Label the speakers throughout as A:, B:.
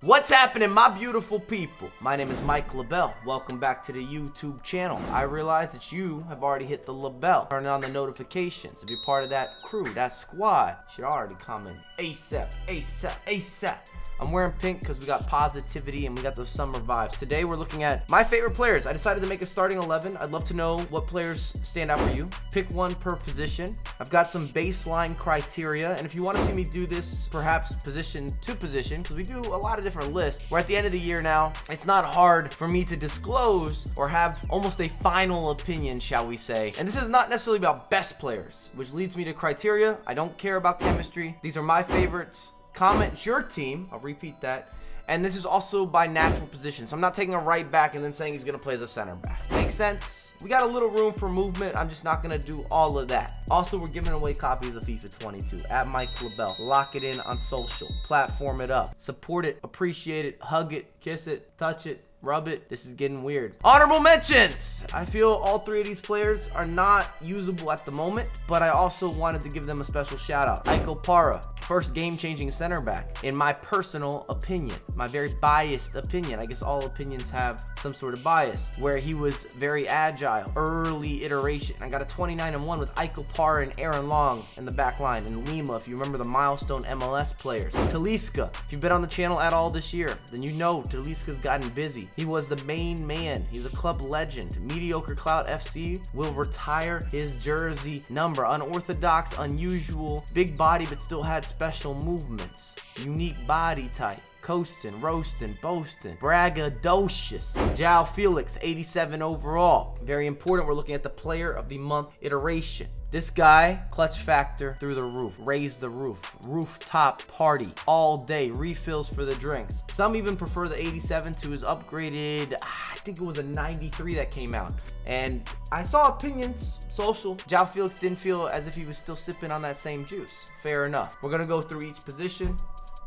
A: What's happening, my beautiful people? My name is Mike LaBelle. Welcome back to the YouTube channel. I realize that you have already hit the LaBelle. Turn on the notifications. If you're part of that crew, that squad, you should already comment ASAP, ASAP, ASAP. I'm wearing pink because we got positivity and we got those summer vibes. Today we're looking at my favorite players. I decided to make a starting 11. I'd love to know what players stand out for you. Pick one per position. I've got some baseline criteria, and if you want to see me do this perhaps position to position, because we do a lot of different lists, we're at the end of the year now. It's not hard for me to disclose or have almost a final opinion, shall we say. And this is not necessarily about best players, which leads me to criteria. I don't care about chemistry. These are my favorites. Comment your team. I'll repeat that. And this is also by natural position. So I'm not taking a right back and then saying he's going to play as a center back. Makes sense? We got a little room for movement. I'm just not going to do all of that. Also, we're giving away copies of FIFA 22 at Mike LaBelle. Lock it in on social. Platform it up. Support it. Appreciate it. Hug it. Kiss it. Touch it. Rub it. This is getting weird. Honorable mentions. I feel all three of these players are not usable at the moment, but I also wanted to give them a special shout out. Para, first game-changing center back, in my personal opinion, my very biased opinion. I guess all opinions have some sort of bias, where he was very agile, early iteration. I got a 29-1 with Para and Aaron Long in the back line, and Lima, if you remember the milestone MLS players. Talisca, if you've been on the channel at all this year, then you know Talisca's gotten busy. He was the main man. He's a club legend. Mediocre Clout FC will retire his jersey number. Unorthodox, unusual, big body, but still had special movements. Unique body type. Coastin', roastin', boastin', braggadocious. João Felix, 87 overall. Very important. We're looking at the player of the month iteration. This guy, clutch factor through the roof, raise the roof, rooftop party all day, refills for the drinks. Some even prefer the 87 to his upgraded, I think it was a 93 that came out. And I saw opinions, social. João Felix didn't feel as if he was still sipping on that same juice. Fair enough. We're gonna go through each position.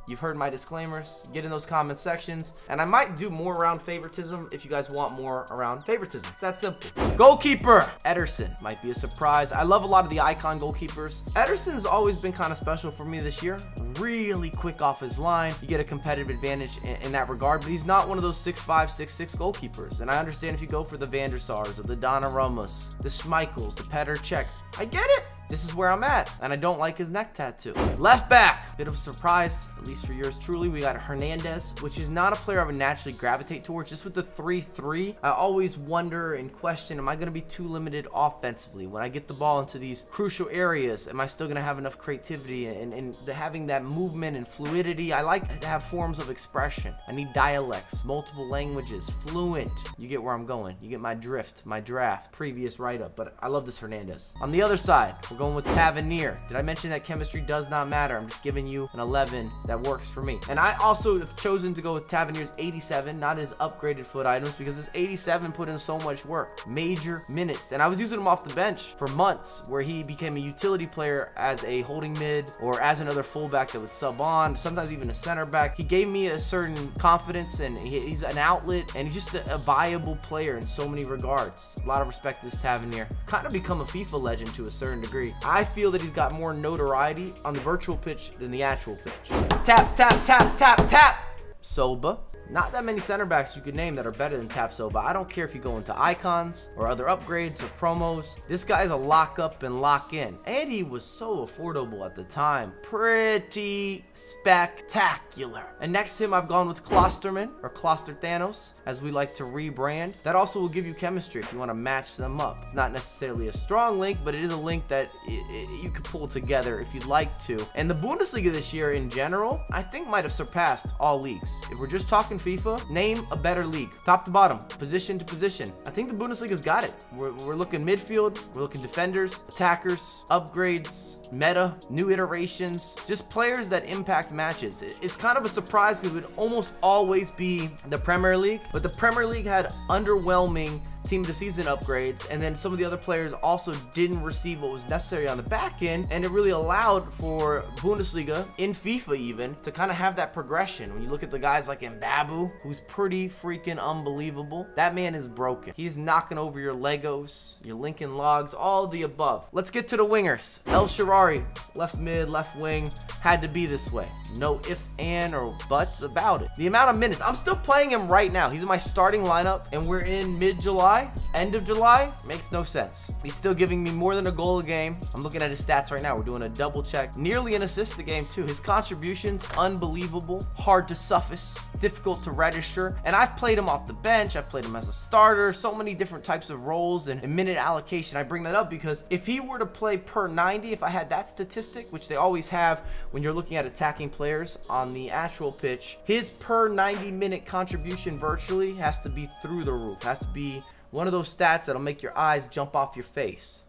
A: You've heard my disclaimers. Get in those comment sections. And I might do more around favoritism if you guys want more around favoritism. It's that simple. Goalkeeper. EDERSON might be a surprise. I love a lot of the icon goalkeepers. EDERSON's always been kind of special for me this year. Really quick off his line. You get a competitive advantage in that regard. But he's not one of those 6'5", 6'6" goalkeepers. And I understand if you go for the Van der Sars or the Donnarummos, the Schmeichels, the Petr Cech. I get it. This is where I'm at, and I don't like his neck tattoo. Left back, bit of a surprise, at least for yours truly. We got Hernandez, which is not a player I would naturally gravitate towards. Just with the 3-3, I always wonder and question, am I going to be too limited offensively? When I get the ball into these crucial areas, am I still going to have enough creativity and having that movement and fluidity? I like to have forms of expression. I need dialects, multiple languages, fluent. You get where I'm going. You get my drift, my draft, previous write-up, but I love this Hernandez. On the other side, we're going with Tavernier. Did I mention that chemistry does not matter? I'm just giving you an 11 that works for me. And I also have chosen to go with Tavernier's 87, not his upgraded foot items, because this 87 put in so much work. Major minutes. And I was using him off the bench for months, where he became a utility player as a holding mid or as another fullback that would sub on, sometimes even a center back. He gave me a certain confidence, and he's an outlet, and he's just a viable player in so many regards. A lot of respect to this Tavernier. Kind of become a FIFA legend to a certain degree. I feel that he's got more notoriety on the virtual pitch than the actual pitch. Tap, tap, tap, tap, tap. Soba. Not that many center backs you could name that are better than TAPSOBA. I don't care if you go into icons or other upgrades or promos. This guy's a lock up and lock in. And he was so affordable at the time. Pretty spectacular. And next to him, I've gone with KLOSTERMANN, or Kloster Thanos, as we like to rebrand. That also will give you chemistry if you want to match them up. It's not necessarily a strong link, but it is a link that you could pull together if you'd like to. And the Bundesliga this year in general, I think might have surpassed all leagues. If we're just talking FIFA, name a better league. Top to bottom, position to position. I think the Bundesliga's got it. We're looking midfield, we're looking defenders, attackers, upgrades, meta, new iterations, just players that impact matches. It's kind of a surprise because it would almost always be the Premier League, but the Premier League had underwhelming team of the season upgrades, and then some of the other players also didn't receive what was necessary on the back end, and it really allowed for Bundesliga, in FIFA even, to kind of have that progression. When you look at the guys like Mbabu, who's pretty freaking unbelievable, that man is broken. He's knocking over your Legos, your Lincoln Logs, all the above. Let's get to the wingers. SHAARAWY, left mid, left wing, had to be this way. No if, and, or buts about it. The amount of minutes, I'm still playing him right now. He's in my starting lineup, and we're in mid-July, end of July. Makes no sense. He's still giving me more than a goal a game. I'm looking at his stats right now. We're doing a double check. Nearly an assist a game too. His contributions, unbelievable. Hard to suffice, difficult to register. And I've played him off the bench. I've played him as a starter. So many different types of roles and minute allocation. I bring that up because if he were to play per 90, if I had that statistic, which they always have when you're looking at attacking players on the actual pitch, his per 90-minute contribution virtually has to be through the roof. Has to be one of those stats that'll make your eyes jump off your face,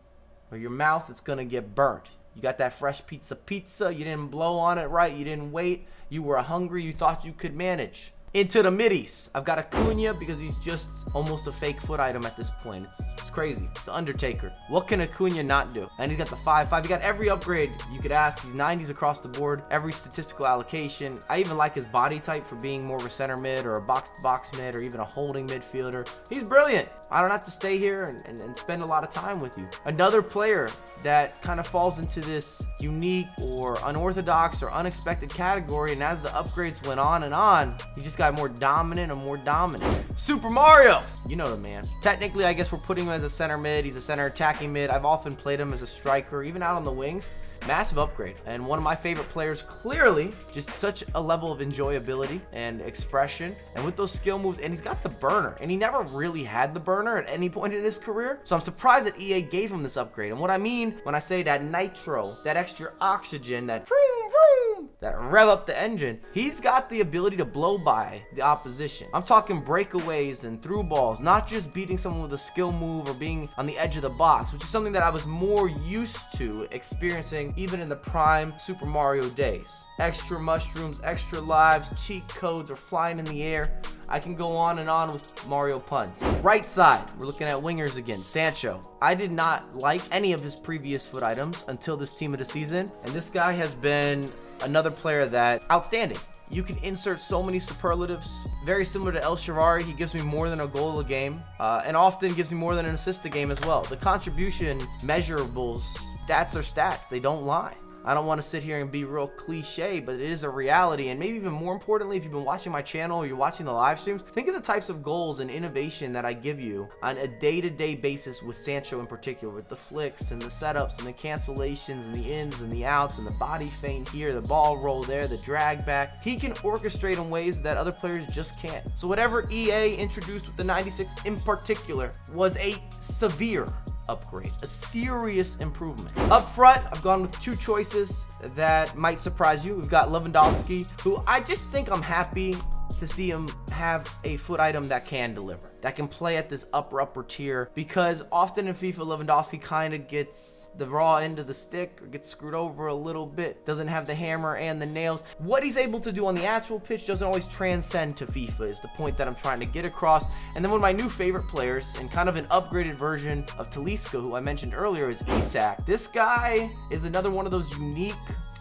A: or your mouth is gonna get burnt. You got that fresh pizza, you didn't blow on it right, you didn't wait, you were hungry, you thought you could manage. Into the middies, I've got ACUNA because he's just almost a fake foot item at this point. It's crazy. The Undertaker. What can ACUNA not do? And he's got the 5-5. He got every upgrade you could ask. He's 90s across the board. Every statistical allocation. I even like his body type for being more of a center mid or a box-to-box mid or even a holding midfielder. He's brilliant. I don't have to stay here and spend a lot of time with you. Another player that kind of falls into this unique or unorthodox or unexpected category, and as the upgrades went on, he just got more dominant and more dominant. Super Mario, you know the man. Technically, I guess we're putting him as a center mid. He's a center attacking mid. I've often played him as a striker, even out on the wings. Massive upgrade, and one of my favorite players. Clearly just such a level of enjoyability and expression, and with those skill moves, and he's got the burner, and he never really had the burner at any point in his career, so I'm surprised that EA gave him this upgrade. And what I mean when I say that nitro, that extra oxygen, that vroom, vroom, that rev up the engine, he's got the ability to blow by the opposition. I'm talking breakaways and through balls, not just beating someone with a skill move or being on the edge of the box, which is something that I was more used to experiencing even in the prime Super Mario days. Extra mushrooms, extra lives, cheat codes are flying in the air. I can go on and on with Mario puns. Right side, we're looking at wingers again. SANCHO. I did not like any of his previous foot items until this team of the season, and this guy has been another player that outstanding. You can insert so many superlatives. Very similar to SHAARAWY, he gives me more than a goal a game, and often gives me more than an assist a game as well. The contribution measurables, stats are stats, they don't lie. I don't want to sit here and be real cliche, but it is a reality. And maybe even more importantly, if you've been watching my channel or you're watching the live streams, think of the types of goals and innovation that I give you on a day-to-day basis with SANCHO in particular, with the flicks and the setups and the cancellations and the ins and the outs and the body feint here, the ball roll there, the drag back. He can orchestrate in ways that other players just can't. So whatever EA introduced with the 96 in particular was a severe upgrade, a serious improvement. Up front, I've gone with two choices that might surprise you. We've got Lewandowski, who I just think I'm happy to see him have a foot item that can deliver, that can play at this upper tier, because often in FIFA, Lewandowski kind of gets the raw end of the stick or gets screwed over a little bit, doesn't have the hammer and the nails. What he's able to do on the actual pitch doesn't always transcend to FIFA is the point that I'm trying to get across. And then one of my new favorite players and kind of an upgraded version of Talisca, who I mentioned earlier, is ISAK. This guy is another one of those unique,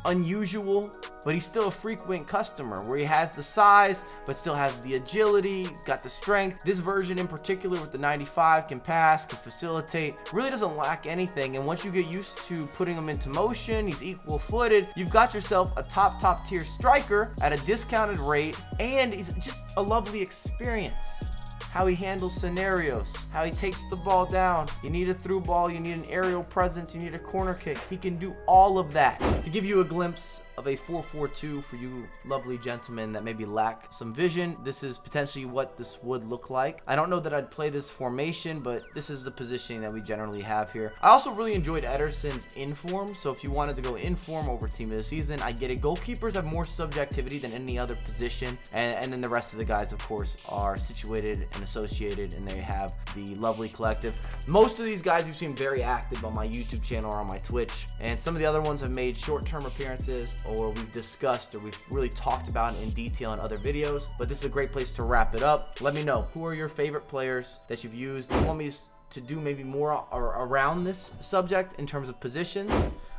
A: unusual, but he's still a frequent customer, where he has the size but still has the agility, got the strength. This version in particular with the 95 can pass, can facilitate, really doesn't lack anything. And once you get used to putting him into motion, he's equal footed, you've got yourself a top tier striker at a discounted rate, and he's just a lovely experience. How he handles scenarios, how he takes the ball down. You need a through ball, you need an aerial presence, you need a corner kick. He can do all of that. To give you a glimpse of a 4-4-2 for you lovely gentlemen that maybe lack some vision, this is potentially what this would look like. I don't know that I'd play this formation, but this is the positioning that we generally have here. I also really enjoyed EDERSON's inform, so if you wanted to go inform over team of the season, I get it. Goalkeepers have more subjectivity than any other position, and then the rest of the guys, of course, are situated and associated, and they have the lovely collective. Most of these guys you've seen very active on my YouTube channel or on my Twitch, and some of the other ones have made short-term appearances. or we've discussed or we've really talked about in detail in other videos, but this is a great place to wrap it up. Let me know, who are your favorite players that you've used? Do you want me to do maybe more around this subject in terms of positions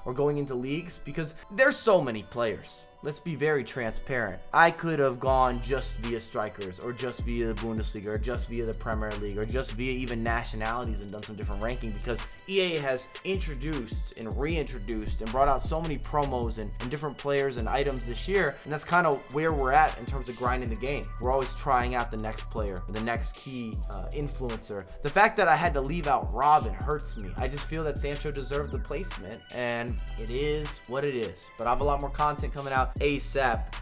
A: or going into leagues? Because there's so many players. Let's be very transparent. I could have gone just via strikers, or just via the Bundesliga, or just via the Premier League, or just via even nationalities and done some different ranking, because EA has introduced and reintroduced and brought out so many promos and different players and items this year, and that's kind of where we're at in terms of grinding the game. We're always trying out the next player, or the next key influencer. The fact that I had to leave out Robin hurts me. I just feel that Sancho deserved the placement, and it is what it is. But I have a lot more content coming out ASAP.